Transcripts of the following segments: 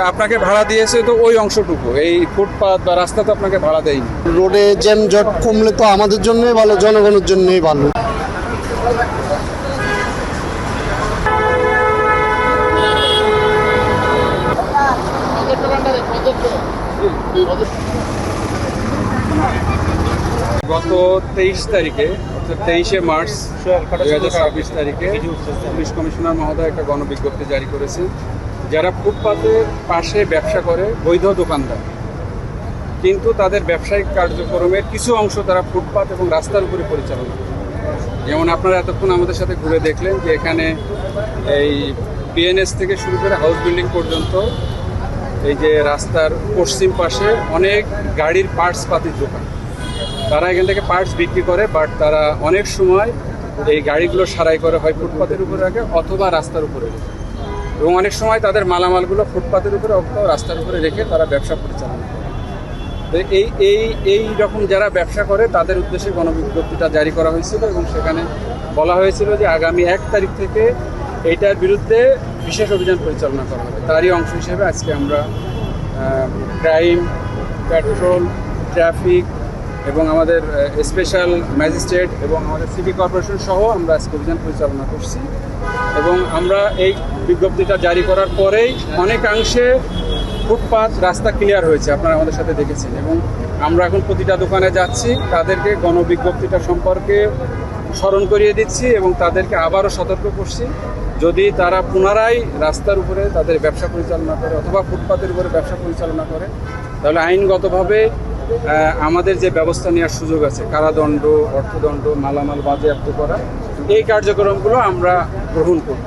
আপনাকে ভাড়া দিয়েছে তো ওই অংশটুকু, এই ফুটপাত বা রাস্তা তো আপনাকে ভাড়া দেয়নি। রোডে জ্যামজট কমলে তো আমাদের জন্যই ভালো, জনগণের জন্যই ভালো। গত 23 তারিখে অর্থাৎ 23শে মার্চ 2026 তারিখে পুলিশ কমিশনার মহোদয় একটা গণবিজ্ঞপ্তি জারি করেছেন। যারা ফুটপাতের পাশে ব্যবসা করে বৈধ দোকানদার, কিন্তু তাদের ব্যবসায়িক কার্যক্রমের কিছু অংশ তারা ফুটপাত এবং রাস্তার উপরে পরিচালনা করে। যেমন আপনারা এতক্ষণ আমাদের সাথে ঘুরে দেখলেন যে এখানে এই বিএনএস থেকে শুরু করে হাউস বিল্ডিং পর্যন্ত এই যে রাস্তার পশ্চিম পাশে অনেক গাড়ির পার্টস পাতির দোকান, তারা এখান থেকে পার্টস বিক্রি করে, বাট তারা অনেক সময় এই গাড়িগুলো সারাই করে হয় ফুটপাতের উপরে রাখে অথবা রাস্তার উপরে রেখে, এবং অনেক সময় তাদের মালামালগুলো ফুটপাতের উপরে অথবা রাস্তার উপরে রেখে তারা ব্যবসা পরিচালনা করে। তো এই রকম যারা ব্যবসা করে তাদের উদ্দেশ্যে গণবিজ্ঞপ্তিটা জারি করা হয়েছিল এবং সেখানে বলা হয়েছিল যে আগামী 1 তারিখ থেকে এইটার বিরুদ্ধে বিশেষ অভিযান পরিচালনা করা হবে। তারই অংশ হিসেবে আজকে আমরা ক্রাইম, পেট্রোল, ট্রাফিক এবং আমাদের স্পেশাল ম্যাজিস্ট্রেট এবং আমাদের সিটি কর্পোরেশন সহ আমরা আজকে অভিযান পরিচালনা করছি। এবং আমরা এই বিজ্ঞপ্তিটা জারি করার পরেই অনেকাংশে ফুটপাত রাস্তা ক্লিয়ার হয়েছে, আপনারা আমাদের সাথে দেখেছেন। এবং আমরা এখন প্রতিটা দোকানে যাচ্ছি, তাদেরকে গণবিজ্ঞপ্তিটা সম্পর্কে স্মরণ করিয়ে দিচ্ছি এবং তাদেরকে আবারও সতর্ক করছি, যদি তারা পুনরায় রাস্তার উপরে তাদের ব্যবসা পরিচালনা করে অথবা ফুটপাতের উপরে ব্যবসা পরিচালনা করে, তাহলে আইনগতভাবে আমাদের যে ব্যবস্থা নেওয়ার সুযোগ আছে, কারাদণ্ড, অর্থদণ্ড, মালামাল বাজেয়াপ্ত করা, এই কার্যক্রমগুলো আমরা গ্রহণ করব।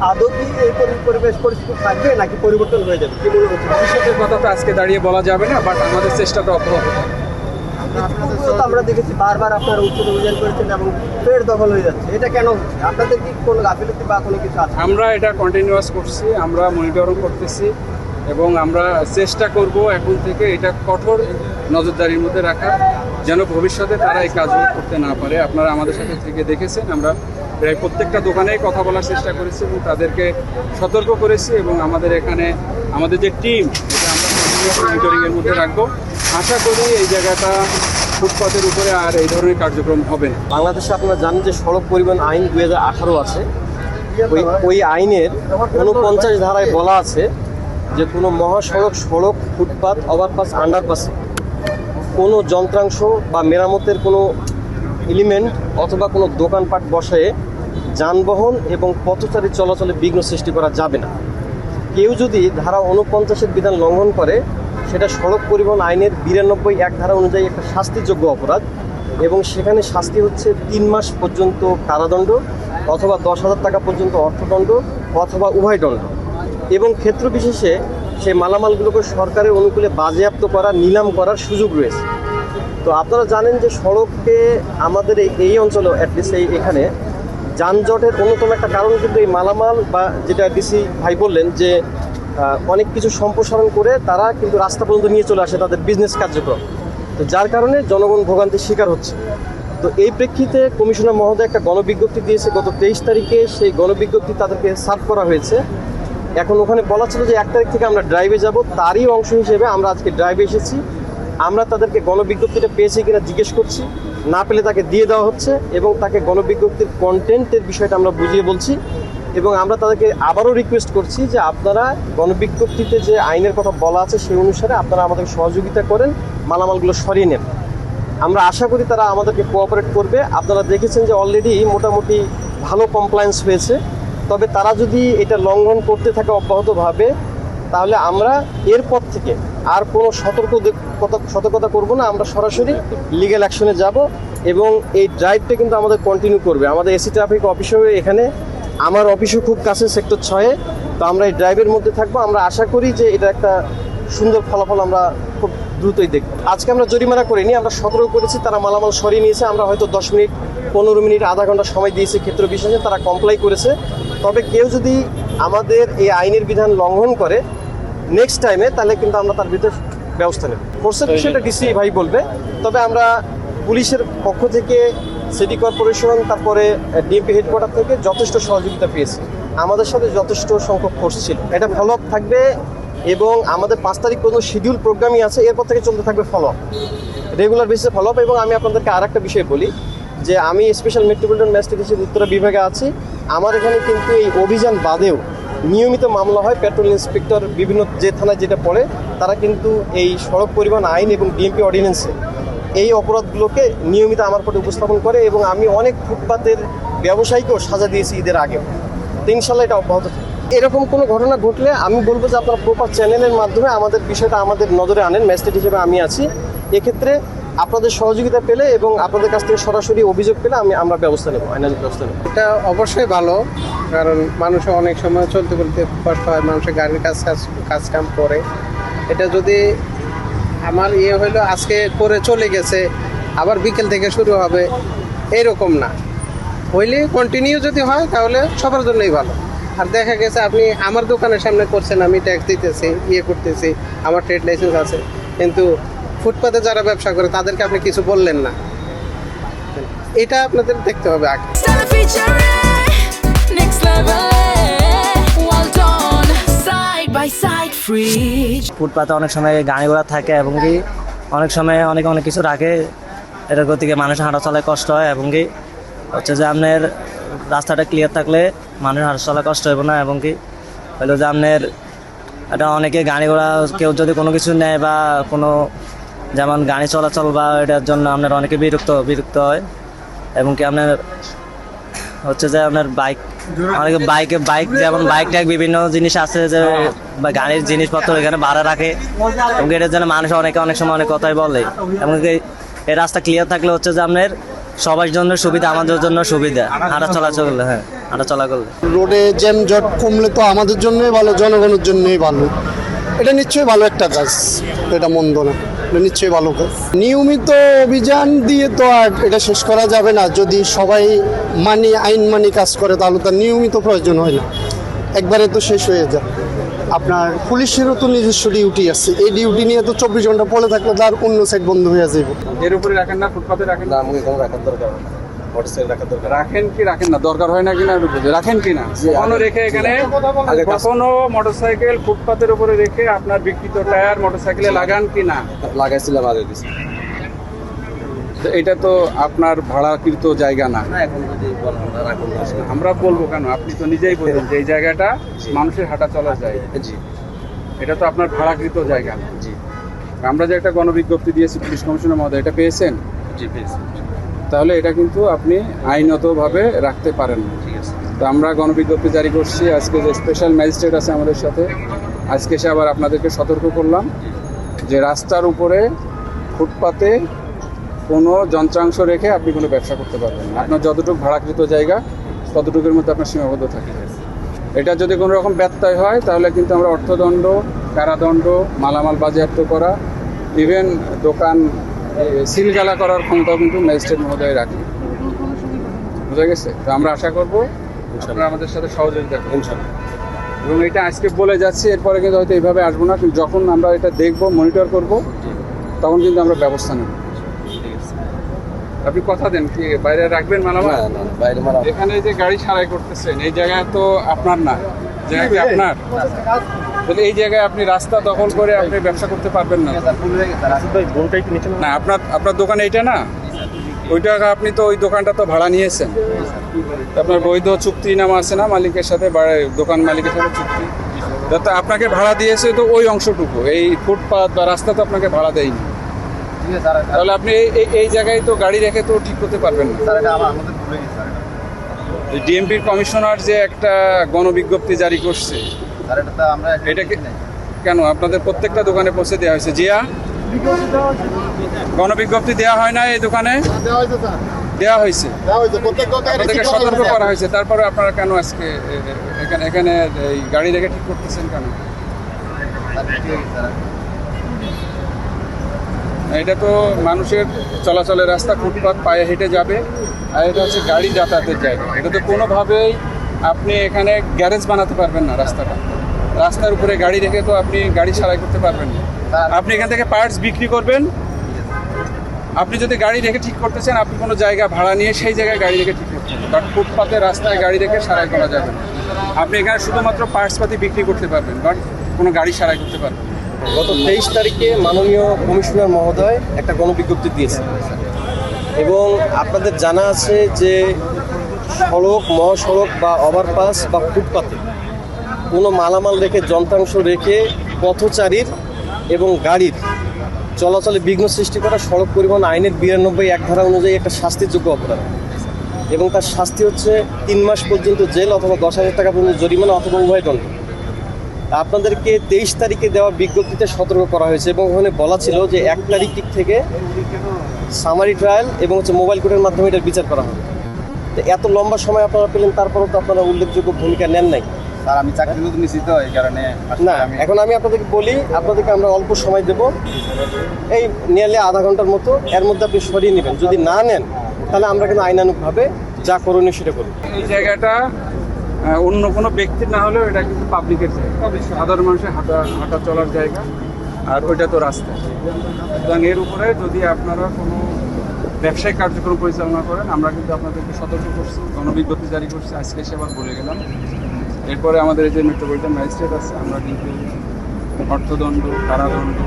আদৌ কি এই পরিবেশ পরিস্থিতি থাকবে নাকি পরিবর্তন হয়ে যাবে, কি মনে হচ্ছে? ভবিষ্যতের কথা তো আজকে দাঁড়িয়ে বলা যাবে না, বাট আমাদের চেষ্টাটা অব্যাহত থাকবে। আমরা দেখেছি বারবার আপনারা উচ্ছেদ অভিযান করেছেন এবং ফের দখল হয়ে যাচ্ছে, এটা কেন হচ্ছে? আপনাদের কি কোনো গাফিলতি বা কোনো কিছু আছে? আমরা এটা কন্টিনিউয়াস করছি, আমরা মনিটরিং করতেছি এবং আমরা চেষ্টা করব এখন থেকে এটা কঠোর নজরদারির মধ্যে রাখা, যেন ভবিষ্যতে তারা এই কাজগুলো করতে না পারে। আপনারা আমাদের সাথে থেকে দেখেছেন, আমরা প্রায় প্রত্যেকটা দোকানেই কথা বলার চেষ্টা করেছি এবং তাদেরকে সতর্ক করেছি। এবং আমাদের এখানে আমাদের যে টিম, এটা আমরা কন্টিনিউয়াস মনিটরিংয়ের মধ্যে রাখবো। আশা করি এই জায়গাটা ফুটপাতের উপরে আর এই ধরনের কার্যক্রম হবে না। বাংলাদেশে আপনারা জানেন যে সড়ক পরিবহন আইন 2018 আছে। ওই আইনের 49 ধারায় বলা আছে যে কোনো মহাসড়ক, সড়ক, ফুটপাত, ওভারপাস, আন্ডারপাসে কোনো যন্ত্রাংশ বা মেরামতের কোনো এলিমেন্ট অথবা কোনো দোকানপাট বসায়ে যানবাহন এবং পথচারী চলাচলে বিঘ্ন সৃষ্টি করা যাবে না। কেউ যদি ধারা 49-এর বিধান লঙ্ঘন করে, সেটা সড়ক পরিবহন আইনের 92(1) ধারা অনুযায়ী একটা শাস্তিযোগ্য অপরাধ, এবং সেখানে শাস্তি হচ্ছে 3 মাস পর্যন্ত কারাদণ্ড অথবা 10,000 টাকা পর্যন্ত অর্থদণ্ড অথবা উভয় দণ্ড। এবং ক্ষেত্র বিশেষে সেই মালামালগুলোকে সরকারের অনুকূলে বাজেয়াপ্ত করা, নিলাম করার সুযোগ রয়েছে। তো আপনারা জানেন যে সড়কে আমাদের এই অঞ্চলে অ্যাটলিস্ট এখানে যানজটের অন্যতম একটা কারণ কিন্তু এই মালামাল, বা যেটা ডিসি ভাই বললেন যে অনেক কিছু সম্প্রসারণ করে তারা কিন্তু রাস্তা পর্যন্ত নিয়ে চলে আসে তাদের বিজনেস কার্যক্রম, তো যার কারণে জনগণ ভোগান্তির শিকার হচ্ছে। তো এই প্রেক্ষিতে কমিশনার মহোদয় একটা গণবিজ্ঞপ্তি দিয়েছে গত 23 তারিখে, সেই গণবিজ্ঞপ্তি তাদেরকে সার্ভ করা হয়েছে। এখন ওখানে বলা ছিল যে 1 তারিখ থেকে আমরা ড্রাইভে যাব, তারই অংশ হিসেবে আমরা আজকে ড্রাইভে এসেছি। আমরা তাদেরকে গণবিজ্ঞপ্তিটা পেয়েছি কিনা জিজ্ঞেস করছি, না পেলে তাকে দিয়ে দেওয়া হচ্ছে এবং তাকে গণবিজ্ঞপ্তির কন্টেন্টের বিষয়টা আমরা বুঝিয়ে বলছি। এবং আমরা তাদেরকে আবারও রিকোয়েস্ট করছি যে আপনারা গণবিজ্ঞপ্তিতে যে আইনের কথা বলা আছে সেই অনুসারে আপনারা আমাদের সহযোগিতা করেন, মালামালগুলো সরিয়ে নেন। আমরা আশা করি তারা আমাদেরকে কোঅপারেট করবে। আপনারা দেখেছেন যে অলরেডি মোটামুটি ভালো কমপ্লায়েন্স হয়েছে, তবে তারা যদি এটা লঙ্ঘন করতে থাকে অব্যাহতভাবে, তাহলে আমরা এরপর থেকে আর কোনো সতর্কতা করব না, আমরা সরাসরি লিগ্যাল অ্যাকশনে যাব এবং এই ড্রাইভটা কিন্তু আমাদের কন্টিনিউ করবে। আমাদের এসি ট্রাফিক অফিসেও এখানে, আমার অফিসও খুব কাছে সেক্টর 6-এ, তো আমরা এই ড্রাইভের মধ্যে থাকবো। আমরা আশা করি যে এটা একটা সুন্দর ফলাফল আমরা খুব দ্রুতই দেখব। আজকে আমরা জরিমানা করিনি, আমরা সতর্ক করেছি, তারা মালামাল সরিয়ে নিয়েছে। আমরা হয়তো 10 মিনিট, 15 মিনিট, আধা ঘন্টা সময় দিয়েছি ক্ষেত্র বিশেষে, তারা কমপ্লাই করেছে। তবে কেউ যদি আমাদের এই আইনের বিধান লঙ্ঘন করে নেক্সট টাইমে, তাহলে কিন্তু আমরা তার বিরুদ্ধে ব্যবস্থা নেব। ফোর্সের বিষয়টা ডিসি ভাই বলবে। তবে আমরা পুলিশের পক্ষ থেকে, সিটি কর্পোরেশন, তারপরে ডিএমপি হেডকোয়ার্টার থেকে যথেষ্ট সহযোগিতা পেয়েছি। আমাদের সাথে যথেষ্ট সংখ্যক ফোর্স ছিল। এটা ফলো আপ থাকবে এবং আমাদের 5 তারিখ পর্যন্ত শিডিউল প্রোগ্রামই আছে, এরপর থেকে চলতে থাকবে ফলো আপ, রেগুলার বেসিসে ফলো আপ। এবং আমি আপনাদেরকে আর একটা বিষয় বলি যে আমি স্পেশাল মেট্রোপলিটন ম্যাজিস্ট্রেট হিসেবে উত্তরা বিভাগে আছি। আমার এখানে কিন্তু এই অভিযান বাদেও নিয়মিত মামলা হয়। পেট্রোল ইন্সপেক্টর বিভিন্ন যে থানায় যেটা পড়ে তারা কিন্তু এই সড়ক পরিবহন আইন এবং ডিএমপি অর্ডিন্যান্সে এই অপরাধগুলোকে নিয়মিত আমার পথে উপস্থাপন করে, এবং আমি অনেক ফুটপাতের ব্যবসায়ীকেও সাজা দিয়েছি ঈদের আগে। তো ইনশাল্লাহ এটা অব্যাহত থাকে। এরকম কোনো ঘটনা ঘটলে আমি বলবো যে আপনারা প্রপার চ্যানেলের মাধ্যমে আমাদের বিষয়টা আমাদের নজরে আনেন। ম্যাজিস্ট্রেট হিসেবে আমি আছি, এক্ষেত্রে আপনাদের সহযোগিতা পেলে এবং আপনাদের কাছ থেকে সরাসরি অভিযোগ পেলে আমরা ব্যবস্থা নেব, আইনানুগ ব্যবস্থা নেব। এটা অবশ্যই ভালো, কারণ মানুষের অনেক সময় চলতে বলতে কষ্ট হয়, মানুষের গাড়ির কাজ কাম করে। এটা যদি আমার হইলো আজকে করে চলে গেছে, আবার বিকেল থেকে শুরু হবে, এরকম না হইলে কন্টিনিউ যদি হয় তাহলে সবার জন্যই ভালো। আর দেখা গেছে আপনি আমার দোকানের সামনে করছেন, আমি ট্যাক্স দিতেছি, করতেছি, আমার ট্রেড লাইসেন্স আছে, কিন্তু ফুটপাতে যারা ব্যবসা করে তাদেরকে আপনি কিছু বললেন না। এটা আপনাদের দেখতে হবে আগে। Stella featuring next level. Well done, side by side, free. ফুটপাতে অনেক সময় গাড়ি ঘোড়া থাকে এবং কি অনেক সময় অনেক কিছু রাখে, এটার গতিকে মানুষের হাঁটা চলায় কষ্ট হয়। এবং কি হচ্ছে যে আপনার রাস্তাটা ক্লিয়ার থাকলে মানুষের হাঁটা চলায় কষ্ট হবে না। এবং কি হলো যে আপনার এটা অনেকে গাড়ি ঘোড়া কেউ যদি কোনো কিছু নেয় বা কোনো যেমন গাড়ি চলাচল বা এটার জন্য আপনার অনেকে বিরক্ত হয়। এবং কি আপনার হচ্ছে যে আপনার অনেকে বাইক যেমন বাইক ট্যাগ বিভিন্ন জিনিস আছে যে বা গাড়ির জিনিসপত্র এখানে ভাড়া রাখে, এবং এটার জন্য মানুষ অনেক সময় অনেক কথাই বলে। এমনকি এই রাস্তা ক্লিয়ার থাকলে হচ্ছে যে আপনার সবার জন্য সুবিধা, আমাদের জন্য সুবিধা হাঁটা চলাচল করলে। হাঁটা চলা করলে রোডে জ্যাম জট কমলে তো আমাদের জন্যই ভালো, জনগণের জন্যই ভালো। এটা নিশ্চয়ই ভালো একটা কাজ, এটা মন্দ না, এটা নিশ্চয়ই ভালো কাজ। নিয়মিত অভিযান দিয়ে তো আর এটা শেষ করা যাবে না। যদি সবাই আইন মানি কাজ করে তাহলে তার নিয়মিত প্রয়োজন হয় না, একবারে তো শেষ হয়ে যায়। আপনার পুলিশেরও তো নিজস্ব ডিউটি আছে, এই ডিউটি নিয়ে তো 24 ঘন্টা পড়ে থাকলে তার অন্য সাইড বন্ধ হয়ে যাবে। এর উপরে রাখেন না, ফুটপাতে রাখেন না? আমাকে কোনো রাখার দরকার হয় না, মোটরসাইকেল রাখার দরকার। রাখেন কি রাখেন না, দরকার হয় না কিনা একটু বুঝে রাখেন কিনা। কখনো রেখে এখানে কখনো মোটরসাইকেল ফুটপাতের উপরে রেখে আপনার বিকৃত টায়ার মোটরসাইকেলে লাগান কিনা? লাগাইছিলাম আগে কিছু। তো এটা তো আপনার ভাড়াকৃত জায়গা না। এখন যদি বলেন আমরা রাখুন না। আমরা বলবো কেন? আপনি তো নিজেই বলবেন যে এই জায়গাটা মানুষের হাঁটা চলা যায়, জি এটা তো আপনার ভাড়াকৃত জায়গা না। জি আমরা যে একটা গণবিজ্ঞপ্তি দিয়েছি পুলিশ কমিশনার মহোদয়, এটা পেয়েছেন? জি পেয়েছি। তাহলে এটা কিন্তু আপনি আইনতভাবে রাখতে পারেন না। ঠিক আছে। তো আমরা গণবিজ্ঞপ্তি জারি করছি। আজকে যে স্পেশাল ম্যাজিস্ট্রেট আছে আমাদের সাথে, আজকে সে আবার আপনাদেরকে সতর্ক করলাম যে রাস্তার উপরে ফুটপাতে কোনো যন্ত্রাংশ রেখে আপনি কোনো ব্যবসা করতে পারবেন না। আপনার যতটুকু ভাড়াকৃত জায়গা ততটুকুর মধ্যে আপনার সীমাবদ্ধ থাকে। এটা যদি কোনো রকম ব্যত্যয় হয় তাহলে কিন্তু আমরা অর্থদণ্ড, কারাদণ্ড, মালামাল বাজেয়াপ্ত করা, ইভেন দোকান সিলগালা করার ক্ষমতাও কিন্তু ম্যাজিস্ট্রেট মহোদয় রাখে। বুঝা গেছে? তো আমরা আশা করবো আপনারা আমাদের সাথে সহযোগিতা করবেন ইনশাআল্লাহ। এবং এটা আজকে বলে যাচ্ছি, এরপরে কিন্তু হয়তো এইভাবে আসবো না, কিন্তু যখন আমরা এটা দেখবো, মনিটর করব, তখন কিন্তু আমরা ব্যবস্থা নেব। আপনি কথা দেন কি বাইরে রাখবেন মালামাল? না না, বাইরে মারা। এখানে যে গাড়ি সারাই করতেছেন এই জায়গা তো আপনার না, জায়গা কি আপনার? তাহলে এই জায়গায় আপনি রাস্তা দখল করে আপনি ব্যবসা করতে পারবেন না। না, আপনার দোকান এইটা না, ওইটা আপনি তো ওই দোকানটা তো ভাড়া নিয়েছেন, আপনার বৈধ চুক্তিনামা আছে না মালিকের সাথে, দোকান মালিকের সাথে চুক্তি, যাতে আপনাকে ভাড়া দিয়েছে তো ওই অংশটুকু, এই ফুটপাত বা রাস্তা তো আপনাকে ভাড়া দেয়নি। তাহলে আপনি এই জায়গায় তো গাড়ি রেখে তো ঠিক করতে পারবেন না। ডিএমপির কমিশনার যে একটা গণবিজ্ঞপ্তি জারি করছে, এটাকে কেন আপনাদের প্রত্যেকটা দোকানে পৌঁছে দেওয়া হয়েছে? জিয়া, গণবিজ্ঞপ্তি দেওয়া হয় না এই দোকানে? দেওয়া হয়েছে, আপনাদেরকে সতর্ক করা হয়েছে, তারপরে আপনারা কেন আজকে এখানে এই গাড়ি রেখে ঠিক করতেছেন কেন? এটা তো মানুষের চলাচলের রাস্তা, ফুটপাত, পায়ে হেঁটে যাবে, আর এটা হচ্ছে গাড়ি যাতায়াতের জায়গা। এটা তো কোনোভাবেই আপনি এখানে গ্যারেজ বানাতে পারবেন না। রাস্তার উপরে গাড়ি রেখে তো আপনি গাড়ি সারাই করতে পারবেন না। আপনি এখান থেকে পার্টস বিক্রি করবেন। আপনি যদি গাড়ি রেখে ঠিক করতেছেন, আপনি কোনো জায়গা ভাড়া নিয়ে সেই জায়গায় গাড়ি রেখে ঠিক করতে হবে, কারণ ফুটপাতে রাস্তায় গাড়ি রেখে সারাই করা যাবে না। আপনি এখানে শুধুমাত্র পার্টসপাতি বিক্রি করতে পারবেন, কারণ কোনো গাড়ি সারাই করতে পারবে। গত 23 তারিখে মাননীয় কমিশনার মহোদয় একটা গণবিজ্ঞপ্তি দিয়েছেন এবং আপনাদের জানা আছে যে সড়ক, মহাসড়ক বা ওভারপাস বা ফুটপাতে কোনো মালামাল রেখে, যন্ত্রাংশ রেখে পথচারীর এবং গাড়ির চলাচলে বিঘ্ন সৃষ্টি করা সড়ক পরিবহন আইনের 92 এক ধারা অনুযায়ী একটা শাস্তিযোগ্য অপরাধ এবং তার শাস্তি হচ্ছে 3 মাস পর্যন্ত জেল অথবা 10,000 টাকা পর্যন্ত জরিমানা অথবা উভয় দণ্ড। আপনাদেরকে 23 তারিখে দেওয়া বিজ্ঞপ্তিতে সতর্ক করা হয়েছে এবং ওখানে বলা ছিল যে 1 তারিখ থেকে সামারি ট্রায়াল এবং মোবাইল কোর্টের মাধ্যমে এটার বিচার করা হবে। তো এত লম্বা সময় আপনারা পেলেন, তারপরেও তো আপনারা উল্লেখযোগ্য ভূমিকা নেন নাই। স্যার আমি চাকরি নতুন নিশ্চিত এই কারণে না, এখন আমি আপনাদেরকে বলি, আপনাদেরকে আমরা অল্প সময় দেব, এই নিয়ারলি আধা ঘন্টার মতো, এর মধ্যে আপনি সরিয়ে নেবেন। যদি না নেন তাহলে আমরা কিন্তু আইনানুগভাবে যা করণীয় সেটা করব। এই জায়গাটা অন্য কোনো ব্যক্তির না হলেও এটা কিন্তু পাবলিকের জায়গা, সাধারণ মানুষের হাঁটা চলার জায়গা, আর ওইটা তো রাস্তা। সুতরাং এর উপরে যদি আপনারা কোনো ব্যবসায়িক কার্যক্রম পরিচালনা করেন, আমরা কিন্তু আপনাদেরকে সতর্ক করছি, গণবিজ্ঞপ্তি জারি করছি, আজকে সেবার বলে গেলাম। এরপরে আমাদের এই যে মেট্রোপলিটন ম্যাজিস্ট্রেট আছে, আমরা কিন্তু অর্থদণ্ড, কারাদণ্ড,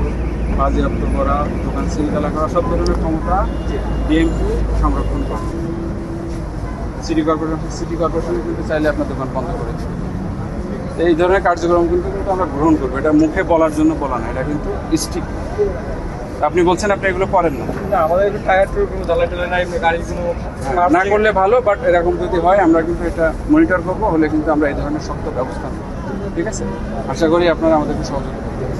বাজেয়াপ্ত করা, দোকান সিলগালা করা, সব ধরনের ক্ষমতা ডিএমপি সংরক্ষণ করে। সিটি কর্পোরেশনে কিন্তু চাইলে আপনার দোকান বন্ধ করে দেবে। এই ধরনের কার্যক্রম কিন্তু আমরা গ্রহণ করবো। এটা মুখে বলার জন্য বলা না, এটা কিন্তু স্ট্রিক্ট। আপনি বলছেন আপনি এগুলো করেন না, আমাদের টায়ার টুর কোনো জ্বালাই টালাই নাই, গাড়ির কোনো না করলে ভালো, বাট এরকম যদি হয় আমরা কিন্তু এটা মনিটর করবো, হলে কিন্তু আমরা এই ধরনের শক্ত ব্যবস্থা নেব। ঠিক আছে, আশা করি আপনারা আমাদেরকে সহযোগিতা করবেন।